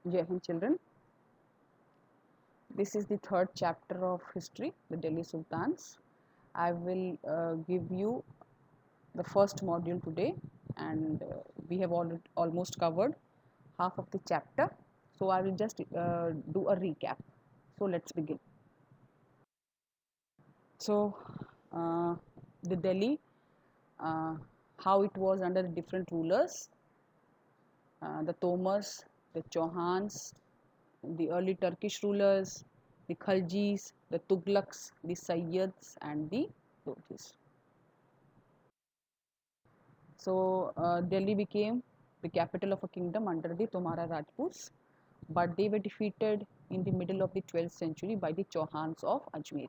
Jai Hind, children. This is the third chapter of history, the Delhi Sultans. I will give you the first module today, and we have almost covered half of the chapter. So I will just do a recap. So let's begin. So the Delhi, uh, how it was under the different rulers, the Tomars, the Chauhans, the early Turkish rulers, the Khaljis, the Tughlaqs, the Sayyids, and the Lodhis. So Delhi became the capital of a kingdom under the Tomara Rajputs, but they were defeated in the middle of the 12th century by the Chauhans of Ajmer.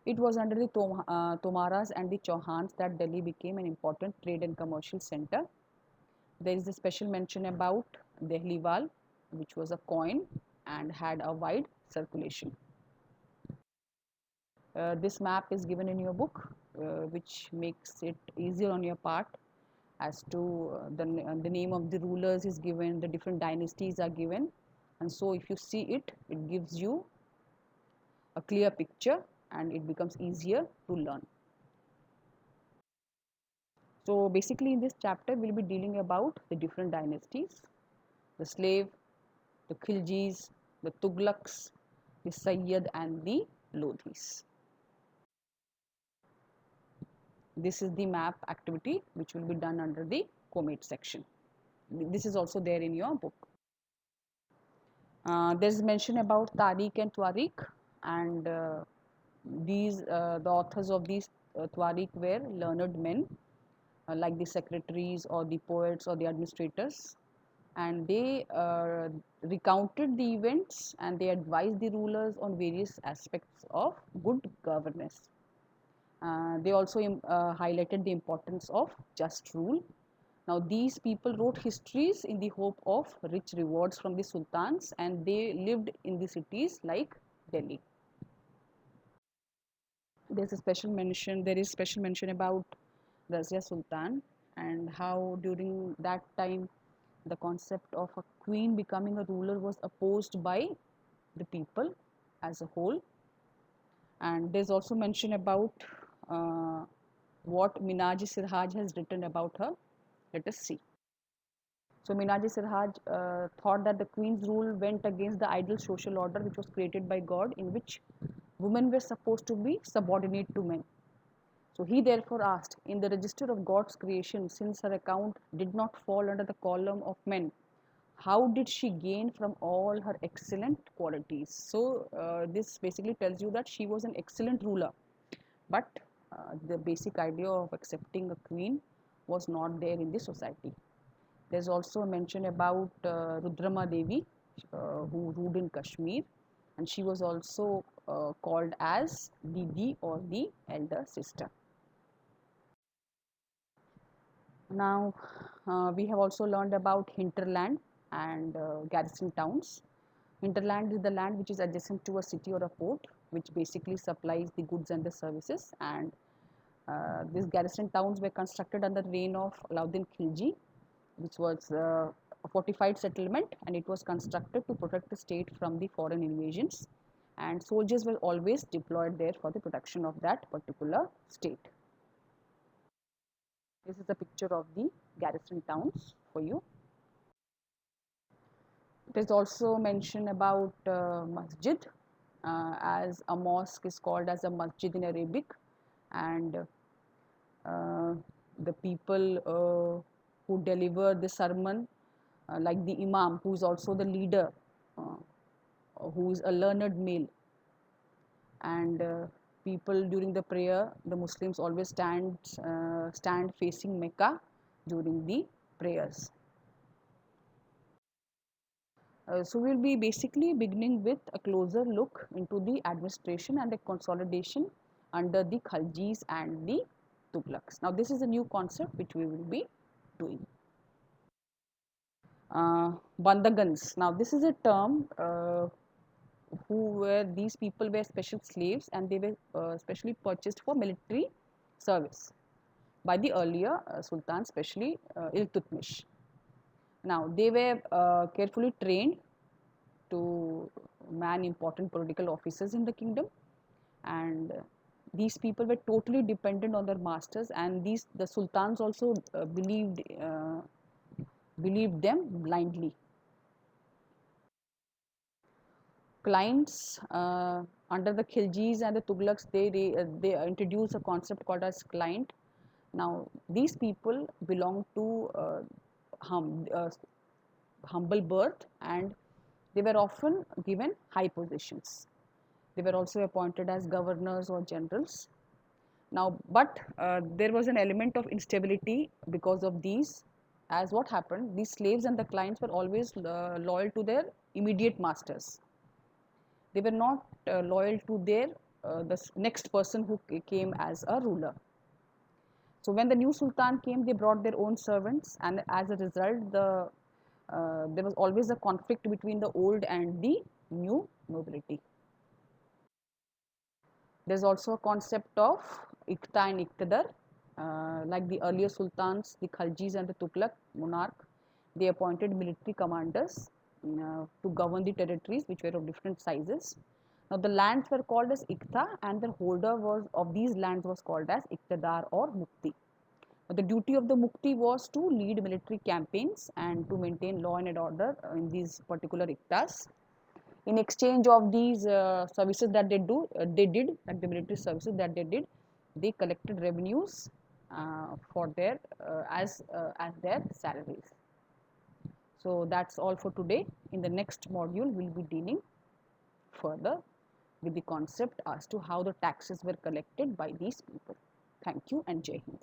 It was under the Tomaras and the Chauhans that Delhi became an important trade and commercial center. There is a special mention about Dehliwal, which was a coin and had a wide circulation. This map is given in your book, which makes it easier on your part as to the name of the rulers is given, the different dynasties are given, and so if you see it, it gives you a clear picture and it becomes easier to learn. So basically in this chapter we'll be dealing about the different dynasties, the slave, the Khiljis, the Tughlaqs, the Sayyid and the Lodhis. This is the map activity which will be done under the Comet section. This is also there in your book. There's mention about Tariq and Tariq, and the authors of these Tariq were learned men like the secretaries or the poets or the administrators, and they recounted the events and they advised the rulers on various aspects of good governance. They also highlighted the importance of just rule. Now, these people wrote histories in the hope of rich rewards from the sultans, and they lived in the cities like Delhi. There is special mention about Razia Sultan and how during that time the concept of a queen becoming a ruler was opposed by the people as a whole. And there's also mention about what Minaji Sirhaj has written about her. Let us see. So Minaji Sirhaj thought that the queen's rule went against the ideal social order which was created by God, in which women were supposed to be subordinate to men. So he therefore asked, in the register of God's creation, since her account did not fall under the column of men, how did she gain from all her excellent qualities? So this basically tells you that she was an excellent ruler, but the basic idea of accepting a queen was not there in the society. There's also a mention about Rudrama Devi, who ruled in Kashmir, and she was also called as Didi or the elder sister. Now, we have also learned about hinterland and garrison towns. Hinterland is the land which is adjacent to a city or a port, which basically supplies the goods and the services. And these garrison towns were constructed under the reign of Alauddin Khilji, which was a fortified settlement, and it was constructed to protect the state from the foreign invasions. And soldiers were always deployed there for the protection of that particular state. This is a picture of the garrison towns for you. It is also mentioned about masjid, as a mosque is called as a masjid in Arabic, and the people who deliver the sermon, like the imam, who is also the leader, uh, who is a learned male, and people during the prayer, the Muslims always stand facing Mecca during the prayers. So we'll be basically beginning with a closer look into the administration and the consolidation under the Khaljis and the Tughlaqs. Now this is a new concept which we will be doing. Bandagans. Now this is a term who were these people were special slaves, and they were specially purchased for military service by the earlier sultan, especially Iltutmish. Now they were carefully trained to man important political offices in the kingdom, and these people were totally dependent on their masters, and these the sultans also believed them blindly. Clients under the Khiljis and the Tughlaqs, they introduced a concept called as client. Now these people belong to hum, uh, humble birth, and they were often given high positions. They were also appointed as governors or generals. Now, but there was an element of instability because of these. As what happened, these slaves and the clients were always loyal to their immediate masters. They were not loyal to their the next person who came as a ruler. So when the new sultan came, they brought their own servants, and as a result, there was always a conflict between the old and the new nobility. There's also a concept of Iqta and Iqtadar. Like the earlier sultans, the Khaljis and the Tughlaq monarch, they appointed military commanders to govern the territories which were of different sizes. Now the lands were called as Iqta, and the holder was of these lands was called as Iqtadar or Mukti. Now, the duty of the Mukti was to lead military campaigns and to maintain law and order in these particular Iqtas. In exchange of these services that they did, like the military services that they did, they collected revenues for their as their salaries. So that's all for today. In the next module, we'll be dealing further with the concept as to how the taxes were collected by these people. Thank you and Jai Hind.